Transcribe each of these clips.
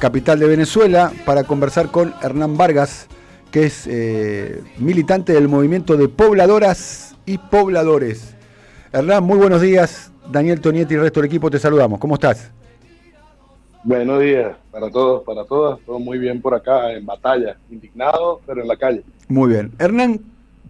capital de Venezuela, para conversar con Hernán Vargas, que es militante del movimiento de pobladoras y pobladores. Hernán, muy buenos días. Daniel Tonietti y el resto del equipo te saludamos. ¿Cómo estás? Buenos días para todos, para todas. Todo muy bien por acá, en batalla, indignado, pero en la calle. Muy bien. Hernán,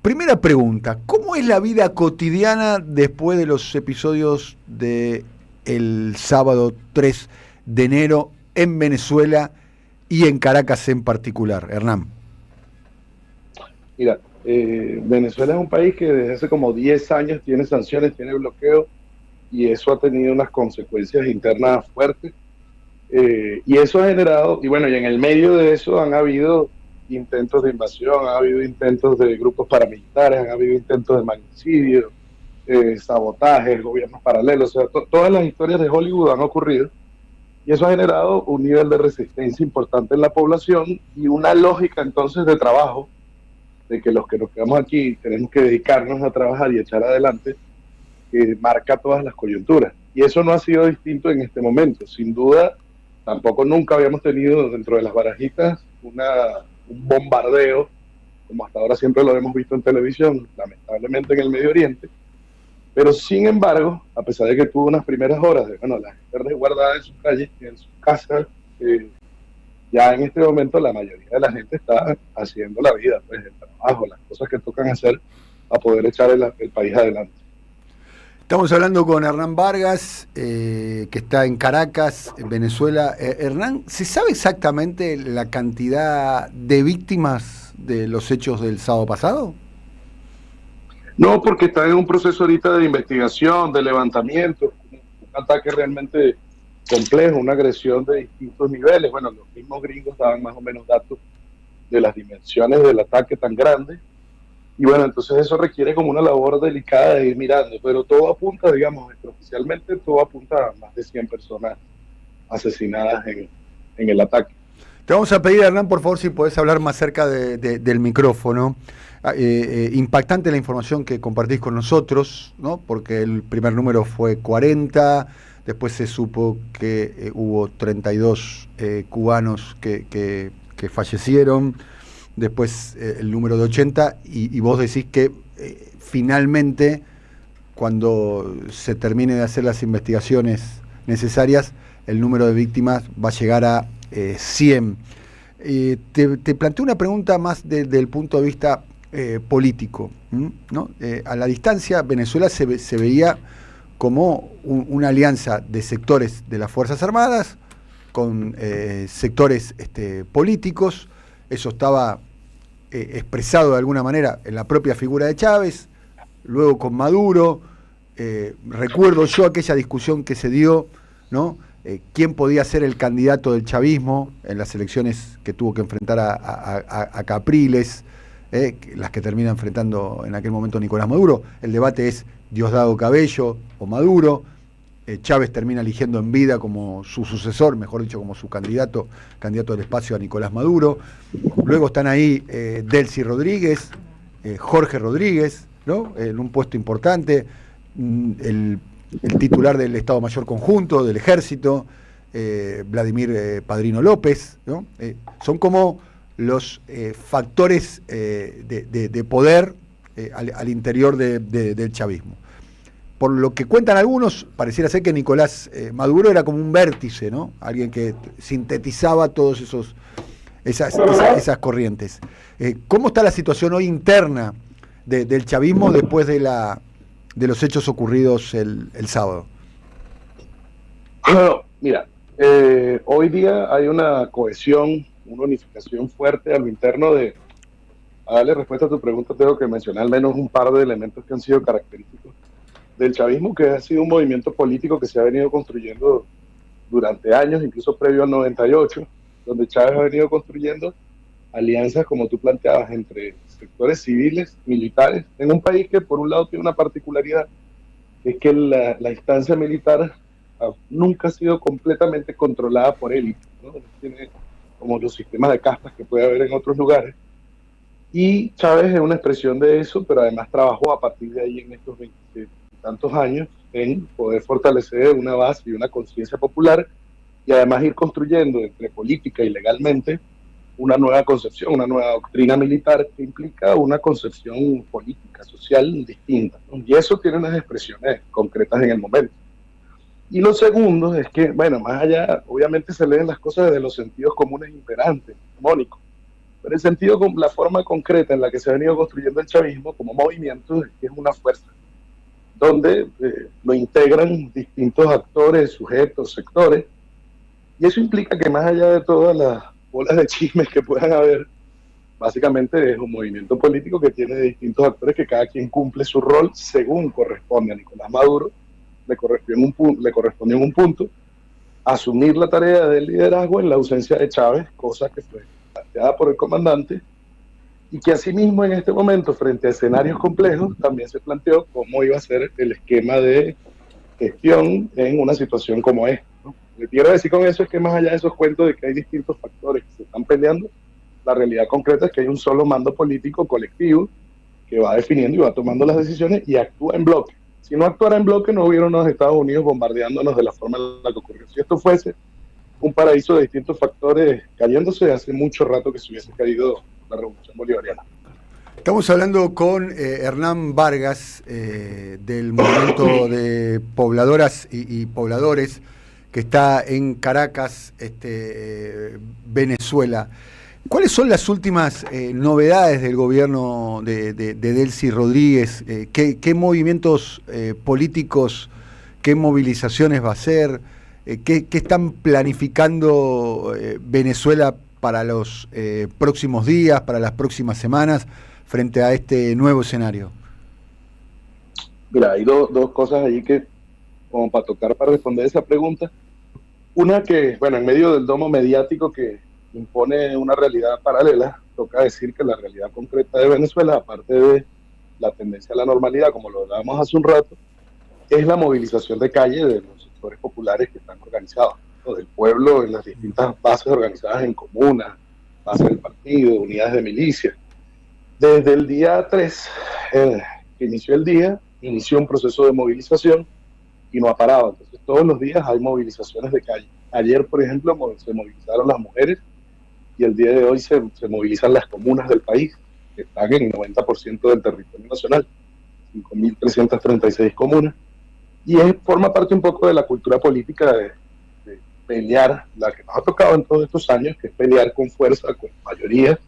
primera pregunta. ¿Cómo es la vida cotidiana después de los episodios de el sábado 3 de enero en Venezuela y en Caracas en particular, Hernán? Mira, Venezuela es un país que desde hace como 10 años tiene sanciones, tiene bloqueo, y eso ha tenido unas consecuencias internas fuertes. Y eso ha generado, y bueno, y en el medio de eso han habido intentos de invasión, han habido intentos de grupos paramilitares, han habido intentos de magnicidio, sabotajes, gobiernos paralelos, o sea, todas las historias de Hollywood han ocurrido, y eso ha generado un nivel de resistencia importante en la población y una lógica entonces de trabajo, de que los que nos quedamos aquí tenemos que dedicarnos a trabajar y echar adelante, que marca todas las coyunturas. Y eso no ha sido distinto en este momento. Sin duda, tampoco nunca habíamos tenido dentro de las barajitas un bombardeo, como hasta ahora siempre lo hemos visto en televisión, lamentablemente en el Medio Oriente. Pero sin embargo, a pesar de que tuvo unas primeras horas de, bueno, la gente resguardada en sus calles y en sus casas, ya en este momento la mayoría de la gente está haciendo la vida, pues el trabajo, las cosas que tocan hacer a poder echar el país adelante. Estamos hablando con Hernán Vargas, que está en Caracas, en Venezuela. Hernán, ¿se sabe exactamente la cantidad de víctimas de los hechos del sábado pasado? No, porque está en un proceso ahorita de investigación, de levantamiento, un ataque realmente complejo, una agresión de distintos niveles. Bueno, los mismos gringos daban más o menos datos de las dimensiones del ataque tan grande. Y bueno, entonces eso requiere como una labor delicada de ir mirando, pero todo apunta, digamos, oficialmente todo apunta a más de 100 personas asesinadas en el ataque. Te vamos a pedir, Hernán, por favor, si podés hablar más cerca del micrófono. Impactante la información que compartís con nosotros, ¿no? Porque el primer número fue 40, después se supo que hubo 32 cubanos que fallecieron, después el número de 80, y vos decís que finalmente, cuando se termine de hacer las investigaciones necesarias, el número de víctimas va a llegar a 100. Te planteo una pregunta más desde el punto de vista político, ¿no? A la distancia, Venezuela se veía como una alianza de sectores de las Fuerzas Armadas con sectores políticos. Eso estaba expresado de alguna manera en la propia figura de Chávez, luego con Maduro. Recuerdo yo aquella discusión que se dio, ¿no? ¿Quién podía ser el candidato del chavismo en las elecciones que tuvo que enfrentar a Capriles, las que termina enfrentando en aquel momento Nicolás Maduro? El debate es Diosdado Cabello o Maduro. Chávez termina eligiendo en vida como su sucesor, mejor dicho, como su candidato del espacio a Nicolás Maduro. Luego están ahí Delcy Rodríguez, Jorge Rodríguez, ¿no? En un puesto importante, el titular del Estado Mayor Conjunto, del Ejército, Vladimir Padrino López, ¿no? Son como los factores de poder al interior del chavismo. Por lo que cuentan algunos, pareciera ser que Nicolás Maduro era como un vértice, ¿no? Alguien que sintetizaba todos esas corrientes. ¿Cómo está la situación hoy interna del chavismo después de los hechos ocurridos el sábado? Bueno, mira, hoy día hay una cohesión, una unificación fuerte a lo interno a darle respuesta a tu pregunta, tengo que mencionar al menos un par de elementos que han sido característicos del chavismo, que ha sido un movimiento político que se ha venido construyendo durante años, incluso previo al 98, donde Chávez ha venido construyendo alianzas, como tú planteabas, entre sectores civiles, militares, en un país que por un lado tiene una particularidad, que es que la instancia militar nunca ha sido completamente controlada por élites, ¿no? Tiene como los sistemas de castas que puede haber en otros lugares, y Chávez es una expresión de eso, pero además trabajó a partir de ahí en estos 20 tantos años en poder fortalecer una base y una conciencia popular y además ir construyendo entre política y legalmente una nueva concepción, una nueva doctrina militar que implica una concepción política, social distinta, ¿no? Y eso tiene unas expresiones concretas en el momento. Y lo segundo es que, bueno, más allá, obviamente se leen las cosas desde los sentidos comunes imperantes, hegemónicos, pero el sentido, la forma concreta en la que se ha venido construyendo el chavismo como movimiento es que es una fuerza, donde lo integran distintos actores, sujetos, sectores, y eso implica que más allá de todas las bolas de chismes que puedan haber, básicamente es un movimiento político que tiene distintos actores que cada quien cumple su rol según corresponde. A Nicolás Maduro le correspondió en un punto asumir la tarea del liderazgo en la ausencia de Chávez, cosa que fue planteada por el comandante, y que asimismo en este momento, frente a escenarios complejos, también se planteó cómo iba a ser el esquema de gestión en una situación como esta, ¿no? Lo que quiero decir con eso es que más allá de esos cuentos de que hay distintos factores que se están peleando, la realidad concreta es que hay un solo mando político colectivo que va definiendo y va tomando las decisiones y actúa en bloque. Si no actuara en bloque, no hubiera unos Estados Unidos bombardeándonos de la forma en la que ocurrió. Si esto fuese un paraíso de distintos factores cayéndose, hace mucho rato que se hubiese caído la revolución bolivariana. Estamos hablando con Hernán Vargas, del movimiento de pobladoras y pobladores que está en Caracas, Venezuela. ¿Cuáles son las últimas novedades del gobierno de Delcy Rodríguez? ¿Qué movimientos políticos, qué movilizaciones va a hacer? ¿Qué están planificando Venezuela para los próximos días, para las próximas semanas, frente a este nuevo escenario? Mira, hay dos cosas allí que, como para tocar para responder esa pregunta. Una que, bueno, en medio del domo mediático que impone una realidad paralela, toca decir que la realidad concreta de Venezuela, aparte de la tendencia a la normalidad, como lo hablábamos hace un rato, es la movilización de calle de los sectores populares que están organizados, ¿no? Del pueblo en las distintas bases organizadas en comunas, bases del partido, unidades de milicia. Desde el día 3, que inició el día, inició un proceso de movilización y no ha parado. Entonces, todos los días hay movilizaciones de calle. Ayer, por ejemplo, se movilizaron las mujeres y el día de hoy se movilizan las comunas del país, que están en el 90% del territorio nacional, 5.336 comunas, y forma parte un poco de la cultura política de pelear, la que nos ha tocado en todos estos años, que es pelear con fuerza, con mayoría,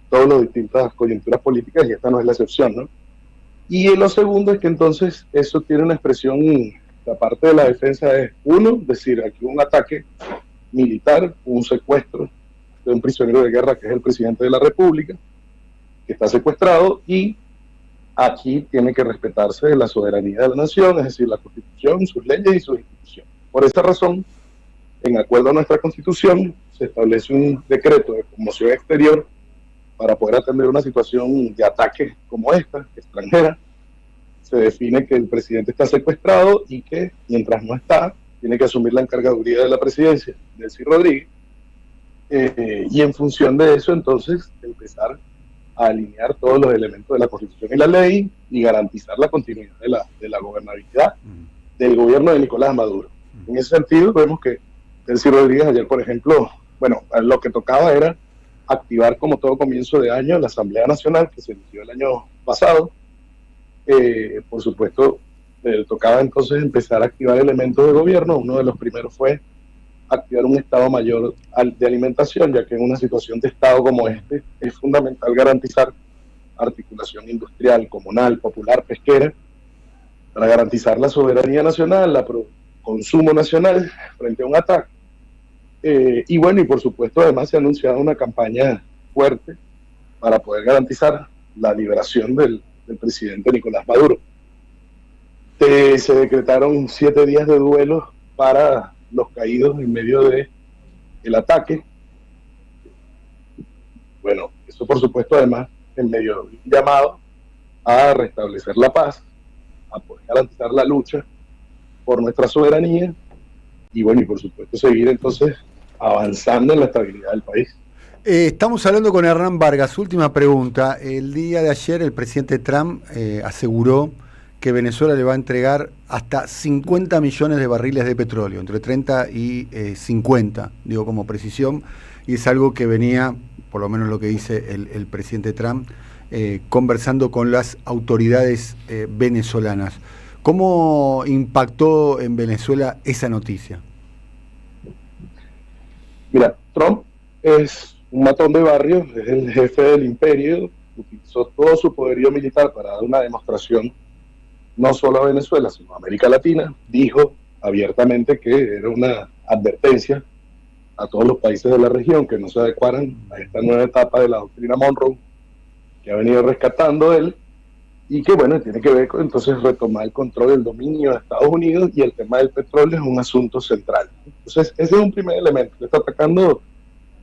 todas las distintas coyunturas políticas, y esta no es la excepción, ¿no? Y lo segundo es que entonces eso tiene una expresión, la parte de la defensa es, uno, decir, aquí un ataque militar, un secuestro de un prisionero de guerra que es el presidente de la República, que está secuestrado, y aquí tiene que respetarse la soberanía de la nación, es decir, la Constitución, sus leyes y sus instituciones. Por esa razón, en acuerdo a nuestra Constitución, se establece un decreto de conmoción exterior para poder atender una situación de ataque como esta, extranjera. Se define que el presidente está secuestrado y que, mientras no está, tiene que asumir la encargaduría de la presidencia, Delcy Rodríguez, y en función de eso, entonces, empezar a alinear todos los elementos de la Constitución y la ley y garantizar la continuidad de la gobernabilidad del gobierno de Nicolás Maduro. En ese sentido, vemos que Delcy Rodríguez ayer, por ejemplo, bueno, lo que tocaba era activar, como todo comienzo de año, la Asamblea Nacional, que se inició el año pasado. Por supuesto, tocaba entonces empezar a activar elementos de gobierno. Uno de los primeros fue activar un Estado Mayor de alimentación, ya que en una situación de Estado como este es fundamental garantizar articulación industrial, comunal, popular, pesquera, para garantizar la soberanía nacional, el consumo nacional frente a un ataque. Y bueno, y por supuesto además se ha anunciado una campaña fuerte para poder garantizar la liberación del presidente Nicolás Maduro. Se decretaron 7 días de duelo para los caídos en medio del ataque. Bueno, eso por supuesto además en medio de un llamado a restablecer la paz, a poder garantizar la lucha por nuestra soberanía y bueno, y por supuesto seguir entonces avanzando en la estabilidad del país. Estamos hablando con Hernán Vargas. Última pregunta. El día de ayer el presidente Trump aseguró que Venezuela le va a entregar hasta 50 millones de barriles de petróleo, entre 30 y 50, digo como precisión, y es algo que venía, por lo menos lo que dice el presidente Trump, conversando con las autoridades venezolanas. ¿Cómo impactó en Venezuela esa noticia? Mira, Trump es un matón de barrio, es el jefe del imperio, utilizó todo su poderío militar para dar una demostración no solo a Venezuela, sino a América Latina. Dijo abiertamente que era una advertencia a todos los países de la región que no se adecuaran a esta nueva etapa de la doctrina Monroe que ha venido rescatando él, y que bueno, tiene que ver con entonces retomar el control del dominio de Estados Unidos, y el tema del petróleo es un asunto central. Entonces ese es un primer elemento. Le está atacando,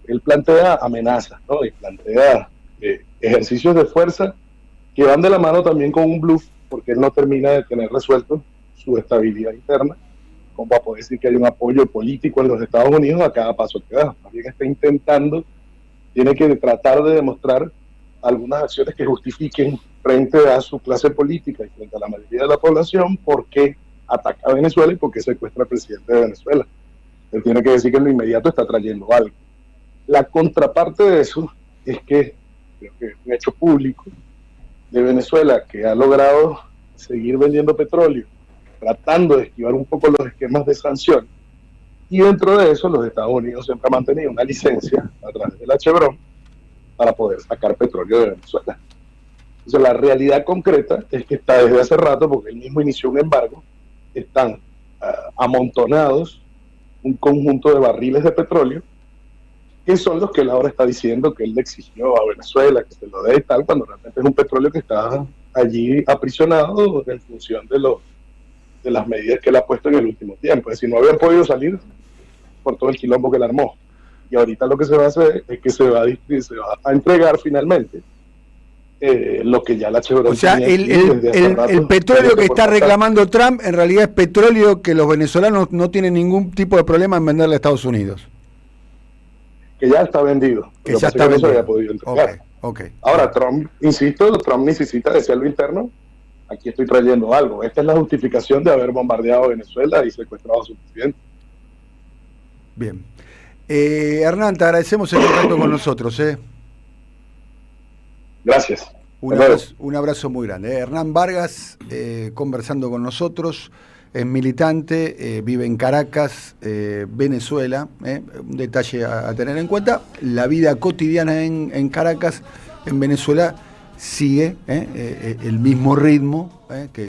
él plantea amenazas, ¿no? Y plantea ejercicios de fuerza que van de la mano también con un bluff, porque él no termina de tener resuelto su estabilidad interna, como para poder decir que hay un apoyo político en los Estados Unidos a cada paso que da. Más bien está intentando, tiene que tratar de demostrar algunas acciones que justifiquen frente a su clase política y frente a la mayoría de la población por qué ataca a Venezuela y por qué secuestra al presidente de Venezuela. Él tiene que decir que en lo inmediato está trayendo algo. La contraparte de eso es que, creo que es un hecho público, de Venezuela, que ha logrado seguir vendiendo petróleo, tratando de esquivar un poco los esquemas de sanción, y dentro de eso los Estados Unidos siempre han mantenido una licencia a través de la Chevron para poder sacar petróleo de Venezuela. Entonces la realidad concreta es que está desde hace rato, porque él mismo inició un embargo, están amontonados un conjunto de barriles de petróleo, que son los que él ahora está diciendo que él le exigió a Venezuela que se lo dé y tal, cuando realmente es un petróleo que está allí aprisionado en función de las medidas que él ha puesto en el último tiempo. Es decir, no habían podido salir por todo el quilombo que él armó. Y ahorita lo que se va a hacer es que se va a entregar finalmente lo que ya la Chevron. O sea, el petróleo que está reclamando Trump en realidad es petróleo que los venezolanos no tienen ningún tipo de problema en venderle a Estados Unidos. Que ya está vendido. Que ya está vendido. No se había podido entregar. Okay. Ahora, Trump, insisto, Trump necesita decir algo interno. Aquí estoy trayendo algo. Esta es la justificación de haber bombardeado Venezuela y secuestrado a su presidente. Bien. Hernán, te agradecemos el contacto con nosotros. Gracias. Un abrazo muy grande. Hernán Vargas, conversando con nosotros, es militante, vive en Caracas, Venezuela. Un detalle a tener en cuenta: la vida cotidiana en Caracas, en Venezuela, sigue el mismo ritmo que